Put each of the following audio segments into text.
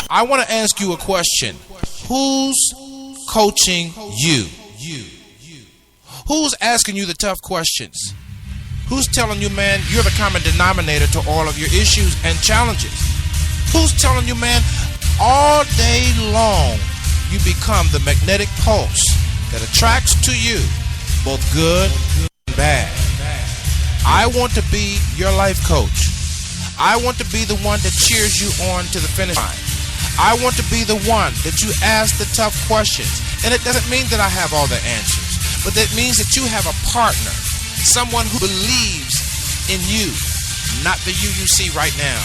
I want to ask you a question. Who's coaching you? Who's asking you the tough questions? Who's telling you, man, you're the common denominator to all of your issues and challenges? Who's telling you, man, all day long you become the magnetic pulse that attracts to you both good and bad? I want to be your life coach. I want to be the one that cheers you on to the finish line. I want to be the one that you ask the tough questions. And it doesn't mean that I have all the answers, but that means that you have a partner, someone who believes in you, not the you see right now,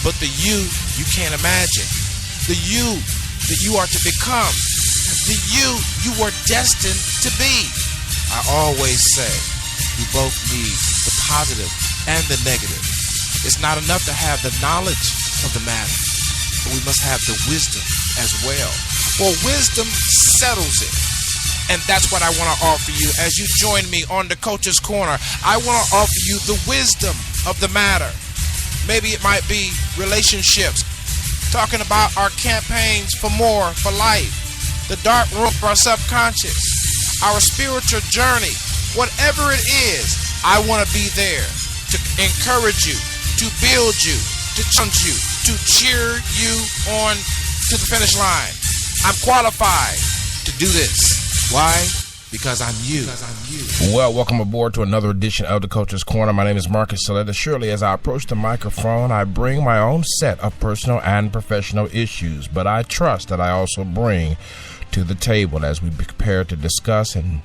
but the you can't imagine, the you that you are to become, the you are destined to be. I always say we both need the positive and the negative. It's not enough to have the knowledge of the matter, but we must have the wisdom as well. For wisdom settles it. And that's what I want to offer you as you join me on the Coach's Corner. I want to offer you the wisdom of the matter. Maybe it might be relationships, talking about our campaigns for more, for life, the dark room of our subconscious, our spiritual journey. Whatever it is, I want to be there to encourage you, to build you, to challenge you, to cheer you on to the finish line. I'm qualified to do this. Why? Because I'm you. Well, welcome aboard to another edition of the Coach's Corner. My name is Marcus Saletta. Surely, as I approach the microphone, I bring my own set of personal and professional issues, but I trust that I also bring to the table as we prepare to discuss and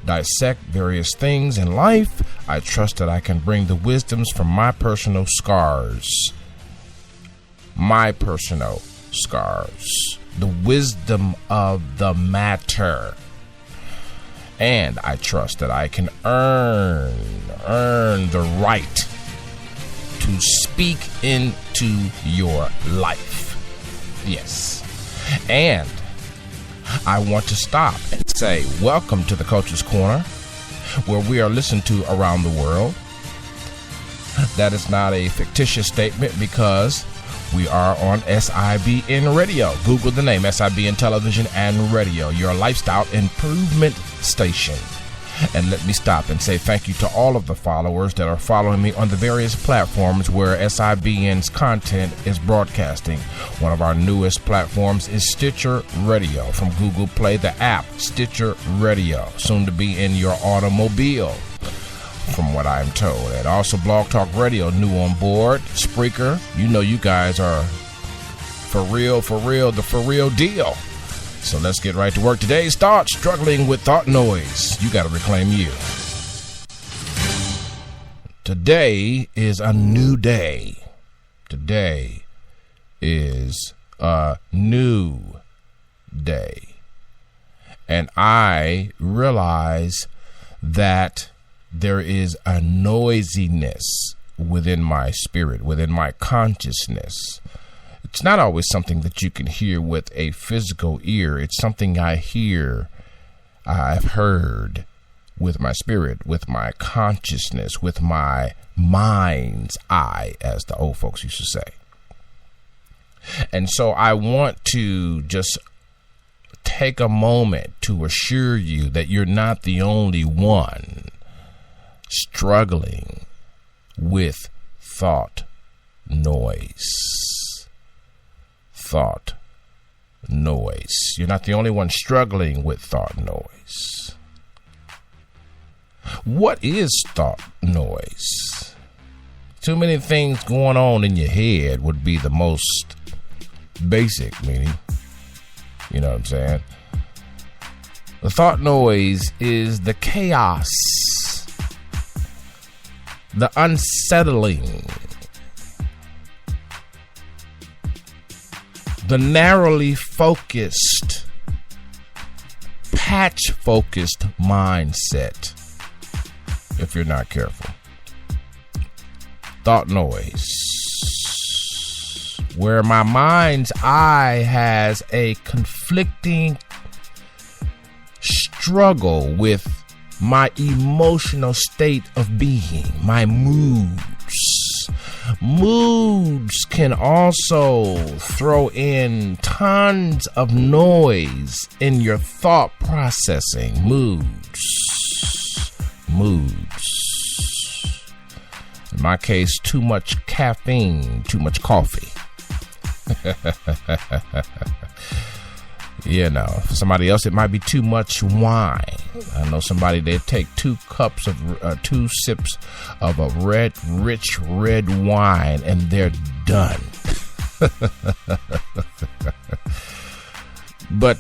dissect various things in life. I trust that I can bring the wisdoms from my personal scars. The wisdom of the matter. And I trust that I can earn the right to speak into your life. Yes. And I want to stop and say, welcome to the Coach's Corner, where we are listened to around the world. That is not a fictitious statement because we are on SIBN Radio. Google the name, SIBN Television and Radio, your lifestyle improvement station. And let me stop and say thank you to all of the followers that are following me on the various platforms where SIBN's content is broadcasting. One of our newest platforms is Stitcher Radio from Google Play, the app Stitcher Radio, soon to be in your automobile, from what I'm told. And also Blog Talk Radio, new on board. Spreaker, you know you guys are for real, the for real deal. So let's get right to work. Today's thought, struggling with thought noise. You got to reclaim you. Today is a new day. Today is a new day. And I realize that there is a noisiness within my spirit, within my consciousness. It's not always something that you can hear with a physical ear. It's something I've heard with my spirit, with my consciousness, with my mind's eye, as the old folks used to say. And so I want to just take a moment to assure you that you're not the only one struggling with thought noise. Thought noise. You're not the only one struggling with thought noise. What is thought noise? Too many things going on in your head would be the most basic meaning. You know what I'm saying? The thought noise is the chaos, the unsettling, the narrowly focused, patch-focused mindset, if you're not careful. Thought noise, where my mind's eye has a conflicting struggle with my emotional state of being, my moods, Moods can also throw in tons of noise in your thought processing. Moods. In my case, too much caffeine, too much coffee. You know, for somebody else, it might be too much wine. I know somebody, they take 2 sips of a rich red wine, and they're done. But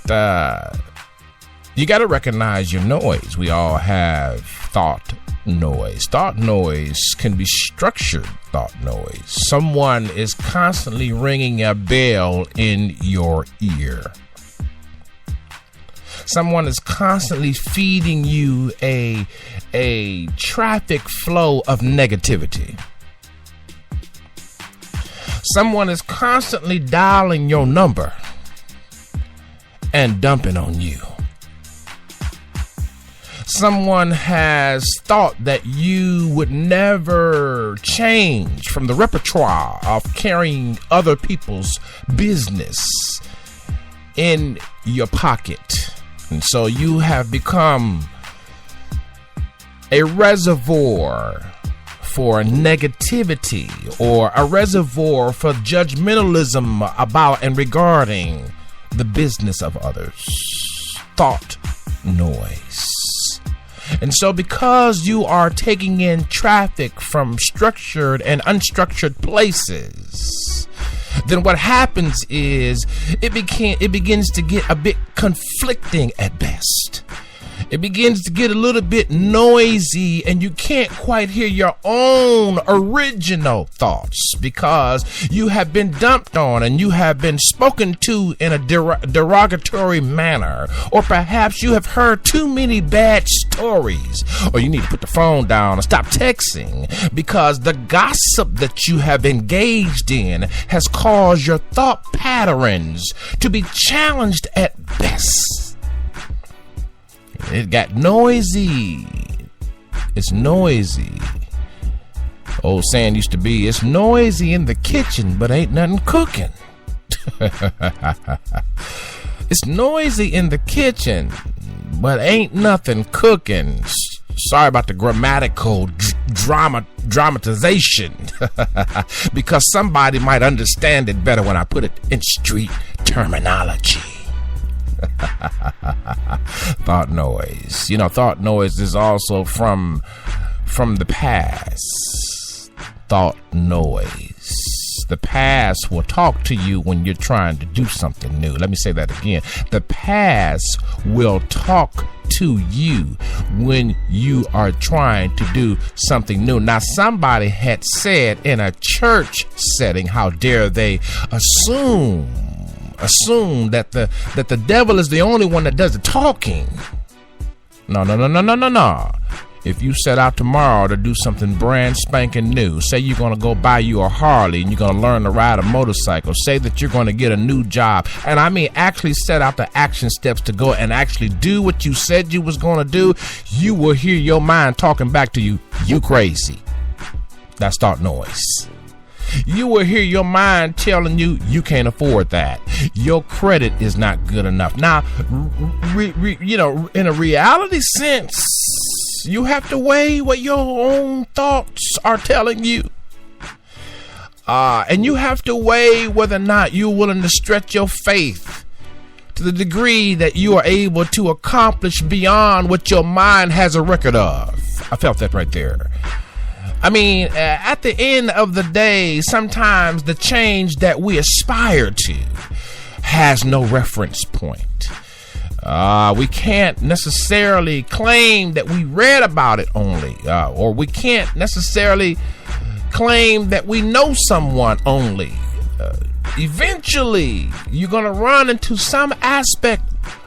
you got to recognize your noise. We all have thought noise. Thought noise can be structured thought noise. Someone is constantly ringing a bell in your ear. Someone is constantly feeding you a traffic flow of negativity. Someone is constantly dialing your number and dumping on you. Someone has thought that you would never change from the repertoire of carrying other people's business in your pocket. And so you have become a reservoir for negativity, or a reservoir for judgmentalism about and regarding the business of others. Thought noise. And so because you are taking in traffic from structured and unstructured places, then what happens is it begins to get a bit conflicting at best. It begins to get a little bit noisy, and you can't quite hear your own original thoughts because you have been dumped on and you have been spoken to in a derogatory manner, or perhaps you have heard too many bad stories, or you need to put the phone down and stop texting because the gossip that you have engaged in has caused your thought patterns to be challenged at best. It got noisy. It's noisy. Old saying used to be, it's noisy in the kitchen, but ain't nothing cooking. It's noisy in the kitchen, but ain't nothing cooking. Sorry about the grammatical dramatization, because somebody might understand it better when I put it in street terminology. Thought noise. You know, thought noise is also from the past. Thought noise. The past will talk to you when you're trying to do something new. Let me say that again. The past will talk to you when you are trying to do something new. Now, somebody had said in a church setting, how dare they assume that the devil is the only one that does the talking. No. If you set out tomorrow to do something brand spanking new, say you're going to go buy you a Harley and you're going to learn to ride a motorcycle, say that you're going to get a new job, and I mean actually set out the action steps to go and actually do what you said you was going to do, you will hear your mind talking back to you, you crazy. That's thought noise. You will hear your mind telling you you can't afford that. Your credit is not good enough. Now, in a reality sense, you have to weigh what your own thoughts are telling you. And you have to weigh whether or not you're willing to stretch your faith to the degree that you are able to accomplish beyond what your mind has a record of. I felt that right there. I mean, at the end of the day, sometimes the change that we aspire to has no reference point. We can't necessarily claim that we read about it only, or we can't necessarily claim that we know someone only. Eventually, you're going to run into some aspect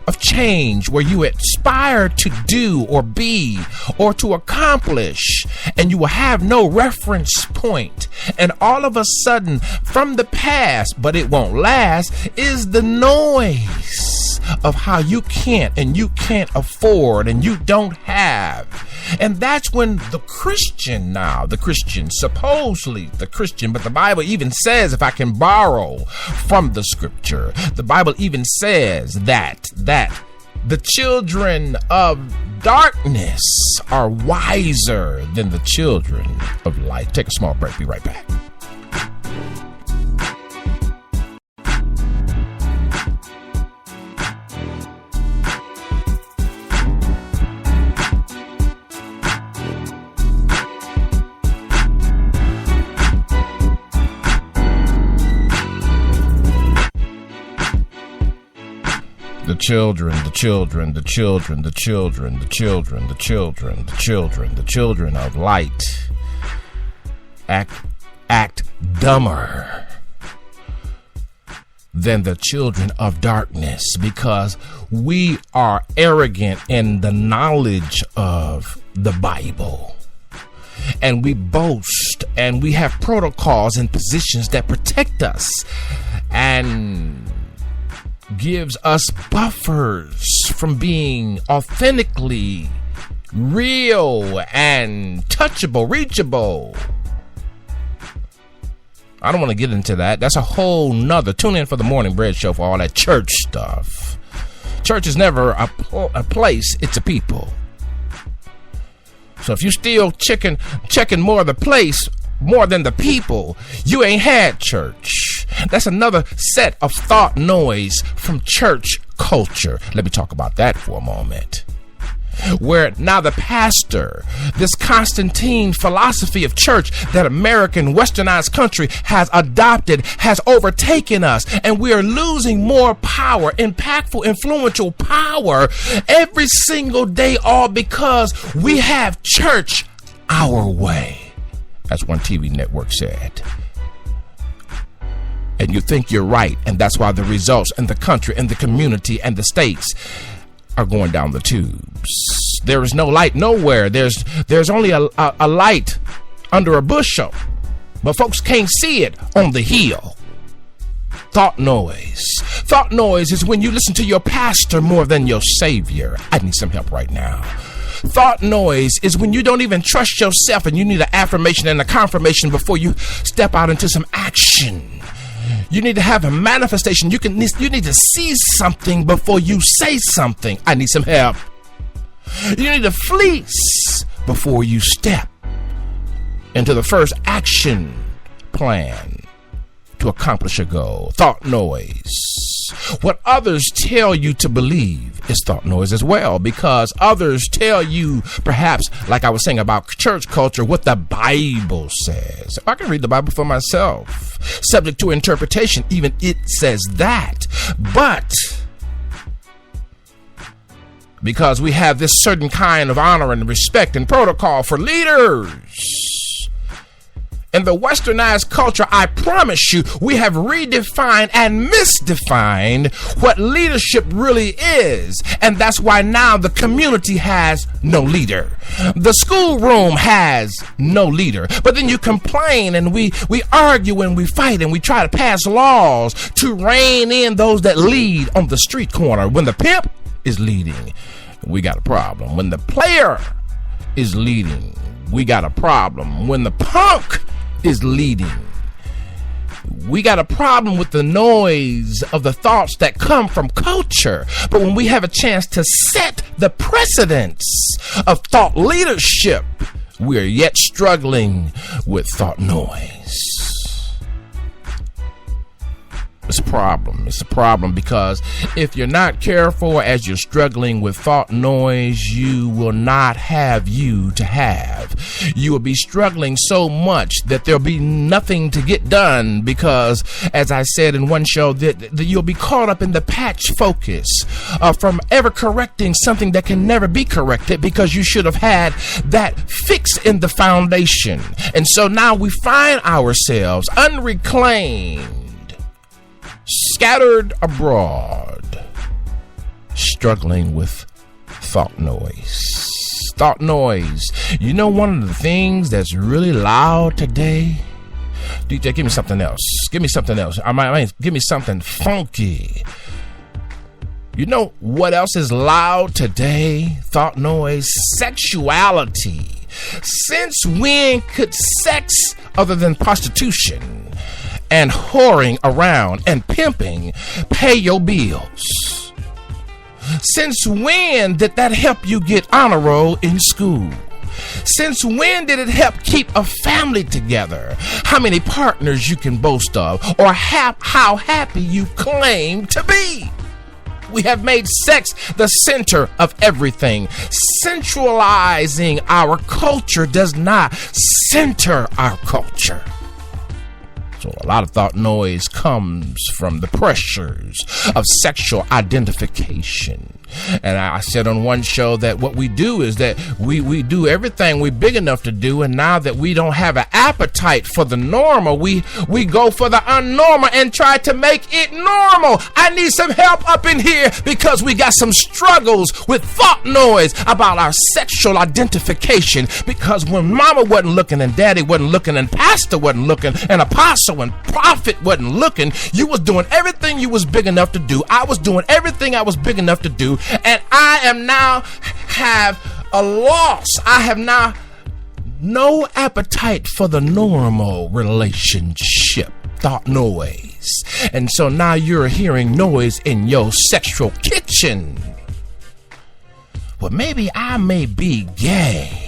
of change where you aspire to do or be or to accomplish, and you will have no reference point. And all of a sudden, from the past, but it won't last, is the noise of how you can't and you can't afford and you don't have. And that's when the Christian, supposedly the Christian, but the Bible even says, if I can borrow from the scripture, the Bible even says that the children of darkness are wiser than the children of light. Take a small break. Be right back. The children of light act dumber than the children of darkness, because we are arrogant in the knowledge of the Bible. And we boast, and we have protocols and positions that protect us and gives us buffers from being authentically real and touchable, reachable. I don't want to get into that. That's a whole nother. Tune in for the Morning Bread Show for all that church stuff. Church is never a place, it's a people. So if you still checking more of the place more than the people, you ain't had church. That's another set of thought noise from church culture. Let me talk about that for a moment. Where now the pastor, this Constantine philosophy of church that American westernized country has adopted, has overtaken us, and we are losing more power, impactful, influential power every single day, all because we have church our way. That's one TV network said. And you think you're right, and that's why the results in the country and the community and the states are going down the tubes. There is no light nowhere. There's only a light under a bushel, but folks can't see it on the hill. Thought noise. Thought noise is when you listen to your pastor more than your savior. I need some help right now. Thought noise is when you don't even trust yourself and you need an affirmation and a confirmation before you step out into some action. You need to have a manifestation. You need to see something before you say something. I need some help. You need to fleece before you step into the first action plan to accomplish a goal. Thought noise. What others tell you to believe is thought noise as well, because others tell you, perhaps, like I was saying about church culture, what the Bible says. I can read the Bible for myself, subject to interpretation. Even it says that. But because we have this certain kind of honor and respect and protocol for leaders, in the westernized culture, I promise you, we have redefined and misdefined what leadership really is. And that's why now the community has no leader. The schoolroom has no leader. But then you complain and we argue and we fight and we try to pass laws to rein in those that lead on the street corner. When the pimp is leading, we got a problem. When the player is leading, we got a problem. When the punk is leading, we got a problem with the noise of the thoughts that come from culture. But when we have a chance to set the precedents of thought leadership, we are yet struggling with thought noise. It's a problem. It's a problem because if you're not careful as you're struggling with thought noise, you will not have you to have. You will be struggling so much that there'll be nothing to get done because, as I said in one show, that you'll be caught up in the patch focus from ever correcting something that can never be corrected because you should have had that fix in the foundation. And so now we find ourselves unreclaimed, scattered abroad, struggling with thought noise. Thought noise. You know, one of the things that's really loud today? DJ, give me something else. Give me something else. Give me something funky. You know what else is loud today? Thought noise, sexuality. Since when could sex, other than prostitution and whoring around and pimping, pay your bills? Since when did that help you get honor roll in school? Since when did it help keep a family together? How many partners you can boast of, or how happy you claim to be? We have made sex the center of everything. Centralizing our culture does not center our culture. So a lot of thought noise comes from the pressures of sexual identification. And I said on one show that what we do is that we do everything we're big enough to do, and now that we don't have an appetite for the normal, we go for the unnormal and try to make it normal. I need some help up in here because we got some struggles with thought noise about our sexual identification, because when mama wasn't looking and daddy wasn't looking and pastor wasn't looking and apostle and prophet wasn't looking, you was doing everything you was big enough to do. I was doing everything I was big enough to do. And I am now have a loss. I have now no appetite for the normal relationship. Thought noise. And so now you're hearing noise in your sexual kitchen. Well, maybe I may be gay.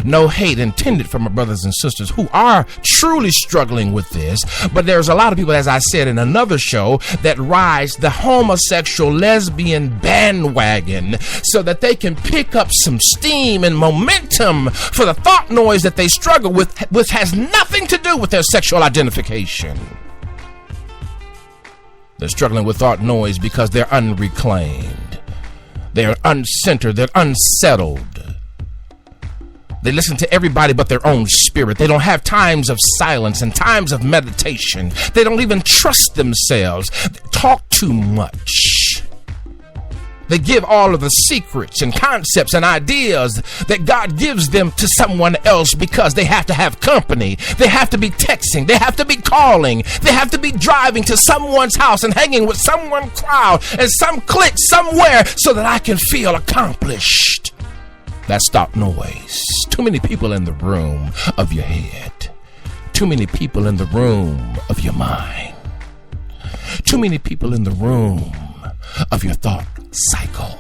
No hate intended for my brothers and sisters who are truly struggling with this, but there's a lot of people, as I said in another show, that rise the homosexual lesbian bandwagon so that they can pick up some steam and momentum for the thought noise that they struggle with, which has nothing to do with their sexual identification. They're struggling with thought noise because they're unreclaimed. They're uncentered. They're unsettled. They listen to everybody but their own spirit. They don't have times of silence and times of meditation. They don't even trust themselves. They talk too much. They give all of the secrets and concepts and ideas that God gives them to someone else because they have to have company. They have to be texting. They have to be calling. They have to be driving to someone's house and hanging with someone crowd and some clique somewhere so that I can feel accomplished. That's thought noise. Too many people in the room of your head. Too many people in the room of your mind. Too many people in the room of your thought cycle.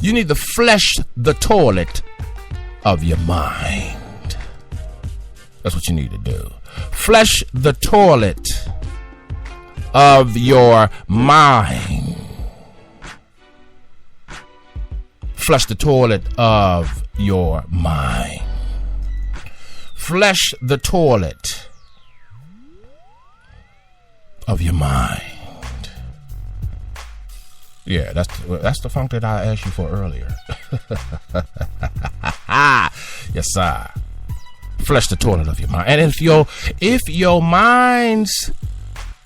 You need to flush the toilet of your mind. That's what you need to do. Flush the toilet of your mind. Flush the toilet of your mind. Flush the toilet of your mind. Yeah, that's the funk that I asked you for earlier. Yes, sir. Flush the toilet of your mind. And if your mind's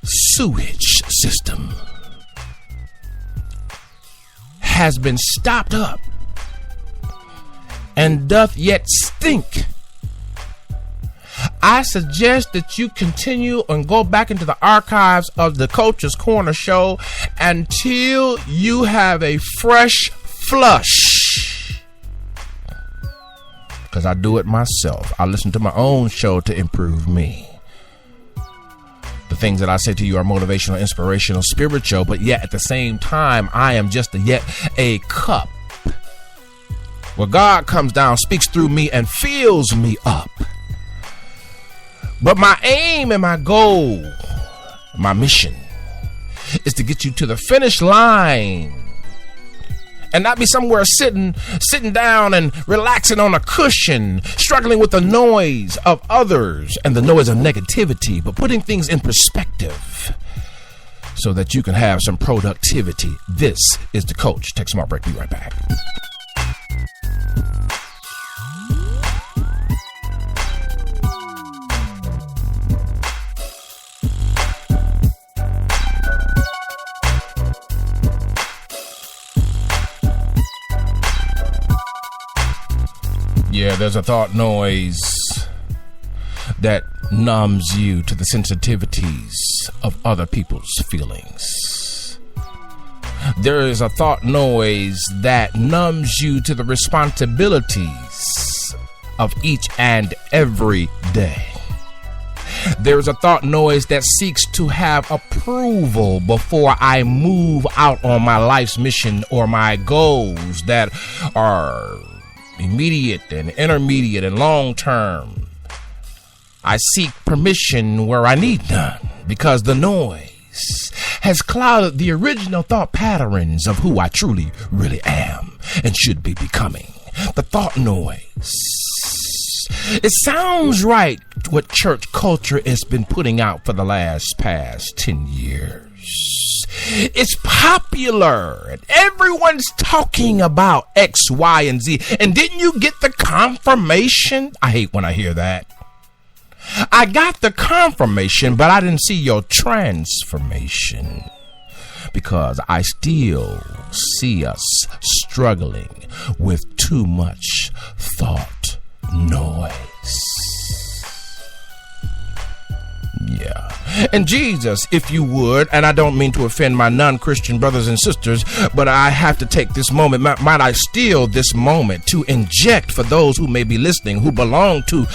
sewage system has been stopped up and doth yet stink, I suggest that you continue and go back into the archives of the Coach's Corner show until you have a fresh flush. Because I do it myself. I listen to my own show to improve me. The things that I say to you are motivational, inspirational, spiritual, but yet at the same time, I am just yet a cup where God comes down, speaks through me, and fills me up. But my aim and my goal, my mission, is to get you to the finish line and not be somewhere sitting down and relaxing on a cushion, struggling with the noise of others and the noise of negativity, but putting things in perspective so that you can have some productivity. This is the Coach. Take a small break. Be right back. Yeah, there's a thought noise that numbs you to the sensitivities of other people's feelings. There is a thought noise that numbs you to the responsibilities of each and every day. There's a thought noise that seeks to have approval before I move out on my life's mission or my goals that are immediate and intermediate and long term. I seek permission where I need none because the noise has clouded the original thought patterns of who I truly, really am and should be becoming. The thought noise. It sounds right what church culture has been putting out for the past 10 years. It's popular and everyone's talking about X, Y, and Z. And didn't you get the confirmation? I hate when I hear that. I got the confirmation, but I didn't see your transformation because I still see us struggling with too much thought noise. Yeah. And Jesus, if you would, and I don't mean to offend my non-Christian brothers and sisters, but I have to take this moment, might I steal this moment to inject for those who may be listening who belong to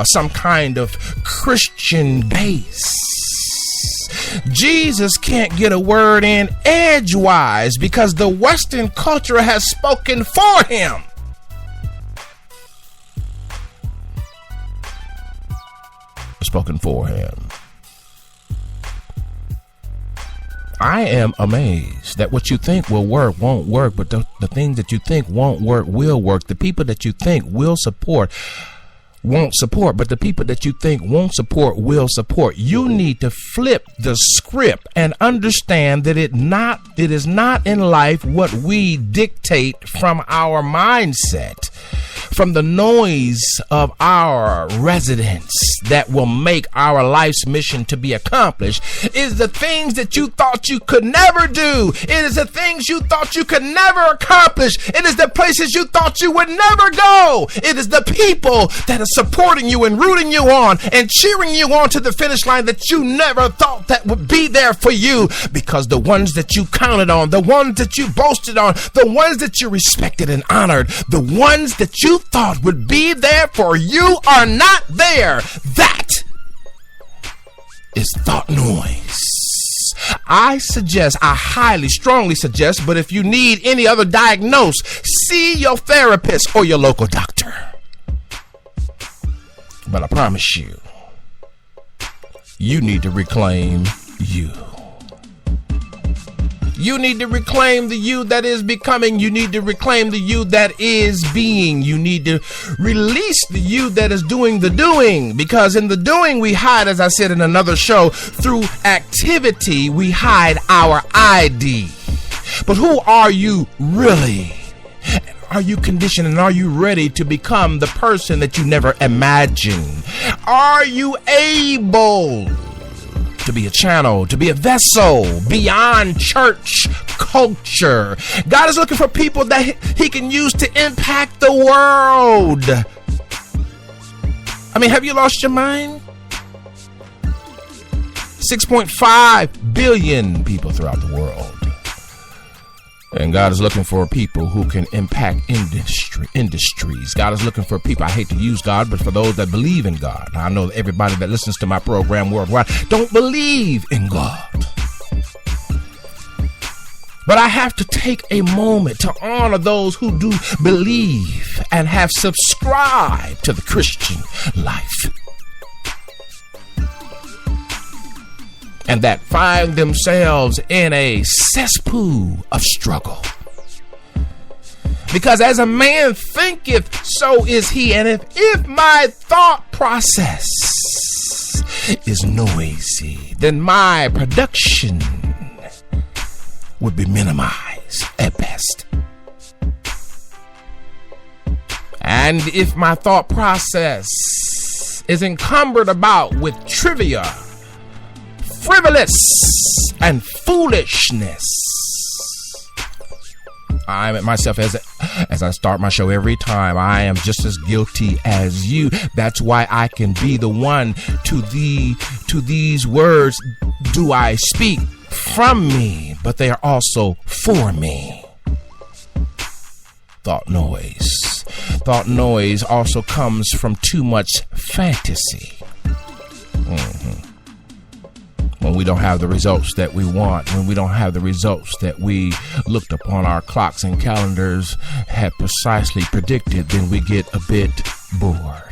some kind of Christian base. Jesus can't get a word in edgewise because the Western culture has spoken for him. Spoken for him. I am amazed that what you think will work won't work, but the things that you think won't work will work. The people that you think will support won't support, but the people that you think won't support will support. You need to flip the script and understand that it is not in life what we dictate from our mindset, from the noise of our residents that will make our life's mission to be accomplished. It is the things that you thought you could never do. It is the things you thought you could never accomplish. It is the places you thought you would never go. It is the people that are supporting you and rooting you on and cheering you on to the finish line that you never thought that would be there for you, because the ones that you counted on, the ones that you boasted on, the ones that you respected and honored, the ones that you thought would be there for you are not there. That is thought noise. I highly, strongly suggest, but if you need any other diagnosis, see your therapist or your local doctor. But I promise you, you need to reclaim you. You need to reclaim the you that is becoming. You need to reclaim the you that is being. You need to release the you that is doing the doing. Because in the doing we hide, as I said in another show, through activity we hide our ID. But who are you really? Are you conditioned and are you ready to become the person that you never imagined? Are you able to be a channel, to be a vessel beyond church culture? God is looking for people that he can use to impact the world. I mean, have you lost your mind? 6.5 billion people throughout the world. And God is looking for people who can impact industries. God is looking for people. I hate to use God, but for those that believe in God. I know everybody that listens to my program worldwide don't believe in God. But I have to take a moment to honor those who do believe and have subscribed to the Christian life, and that find themselves in a cesspool of struggle. Because as a man thinketh, so is he. And if my thought process is noisy, then my production would be minimized at best. And if my thought process is encumbered about with trivia, frivolous and foolishness, I myself, as I start my show every time, I am just as guilty as you. That's why I can be the one to these words do I speak from me, but they are also for me. Thought noise. Thought noise also comes from too much fantasy. When we don't have the results that we want, when we don't have the results that we looked upon our clocks and calendars had precisely predicted, then we get a bit bored.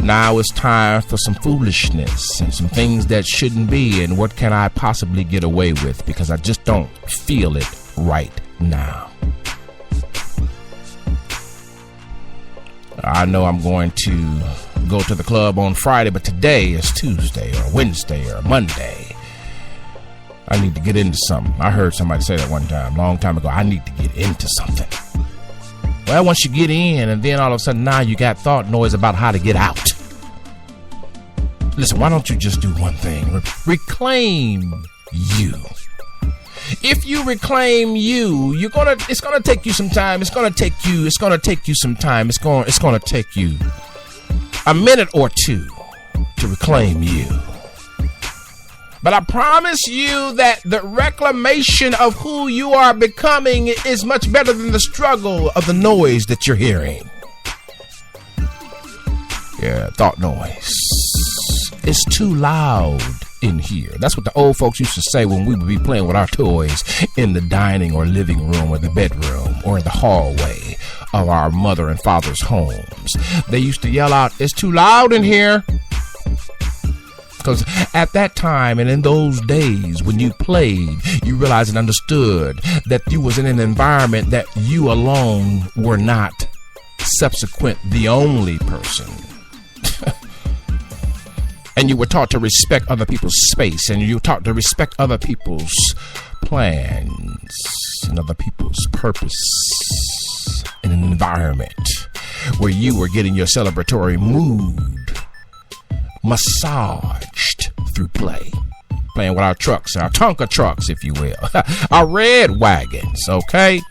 Now it's time for some foolishness and some things that shouldn't be, and what can I possibly get away with because I just don't feel it right now. I know I'm going to go to the club on Friday, but today is Tuesday or Wednesday or Monday. I need to get into something. I heard somebody say that one time, long time ago. I need to get into something. Well, once you get in, and then all of a sudden now you got thought noise about how to get out. Listen, why don't you just do one thing? Reclaim you. If you reclaim you, it's gonna take you some time. It's gonna take you some time. It's gonna take you a minute or two to reclaim you. But I promise you that the reclamation of who you are becoming is much better than the struggle of the noise that you're hearing. Yeah, thought noise. It's too loud in here. That's what the old folks used to say when we would be playing with our toys in the dining or living room or the bedroom or in the hallway of our mother and father's homes. They used to yell out, "It's too loud in here." Because at that time and in those days when you played, you realized and understood that you was in an environment that you alone were not subsequent the only person. And you were taught to respect other people's space, and you were taught to respect other people's plans and other people's purpose in an environment where you were getting your celebratory mood massaged through play. Playing with our trucks, our Tonka trucks, if you will. Our red wagons, okay?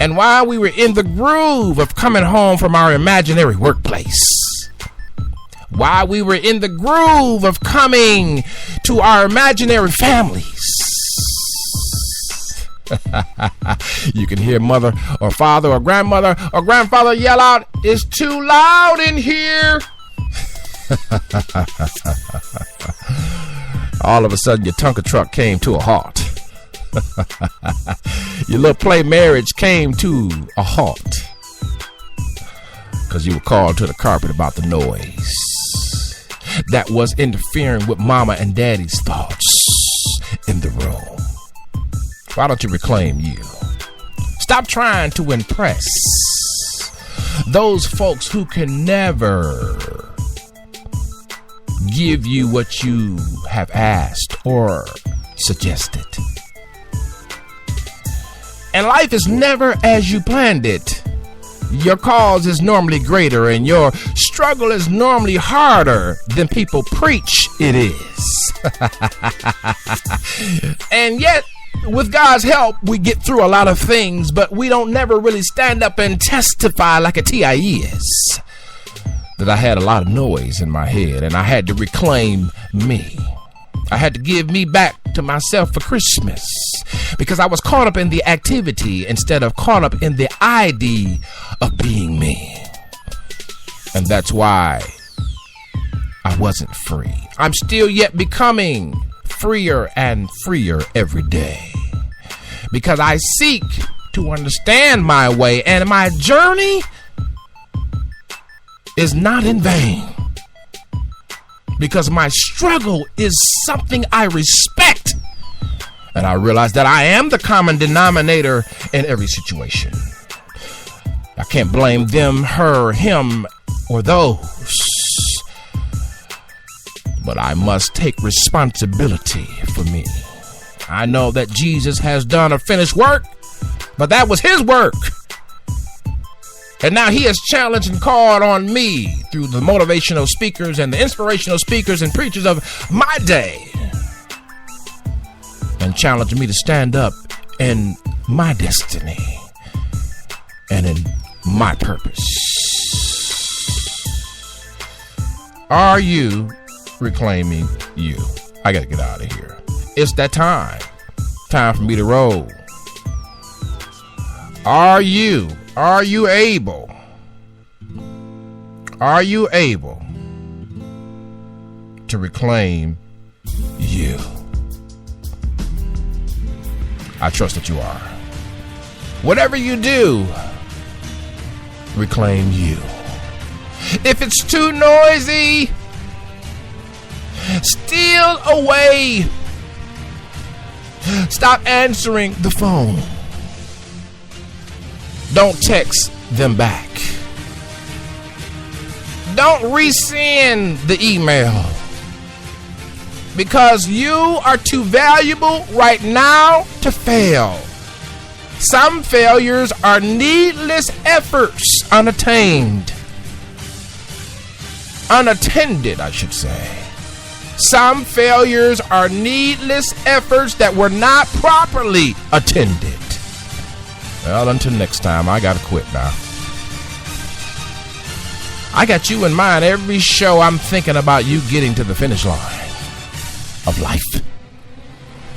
And while we were in the groove of coming home from our imaginary workplace, while we were in the groove of coming to our imaginary families, you can hear mother or father or grandmother or grandfather yell out, "It's too loud in here." All of a sudden your Tonka truck came to a halt. Your little play marriage came to a halt because you were called to the carpet about the noise that was interfering with mama and daddy's thoughts in the room. Why don't you reclaim you? Stop trying to impress those folks who can never give you what you have asked or suggested. And life is never as you planned it. Your cause is normally greater and your struggle is normally harder than people preach it is. And yet, with God's help, we get through a lot of things, but we don't never really stand up and testify like a TI is. That I had a lot of noise in my head and I had to reclaim me. I had to give me back to myself for Christmas because I was caught up in the activity instead of caught up in the idea of being me. And that's why I wasn't free. I'm still yet becoming freer and freer every day because I seek to understand my way, and my journey is not in vain. Because my struggle is something I respect. And I realize that I am the common denominator in every situation. I can't blame them, her, him, or those. But I must take responsibility for me. I know that Jesus has done a finished work, but that was his work. And now he has challenged and called on me through the motivational speakers and the inspirational speakers and preachers of my day, and challenged me to stand up in my destiny and in my purpose. Are you reclaiming you. I got to get out of here. It's that time. Time for me to roll. Are you able to reclaim you? I trust that you are. Whatever you do, reclaim you. If it's too noisy, steal away. Stop answering the phone. Don't text them back. Don't resend the email. Because you are too valuable right now to fail. Some failures are needless efforts, unattended, I should say. Some failures are needless efforts that were not properly attended. Well, until next time, I gotta quit now. I got you in mind. Every show I'm thinking about you getting to the finish line of life.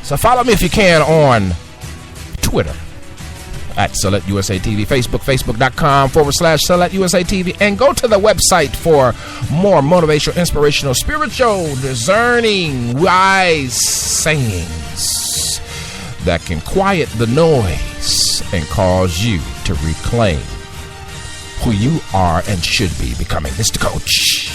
So follow me if you can on Twitter at Select USA TV, Facebook, facebook.com/SelectUSA TV, and go to the website for more motivational, inspirational, spiritual, discerning, wise sayings that can quiet the noise and cause you to reclaim who you are and should be becoming. Mr. Coach.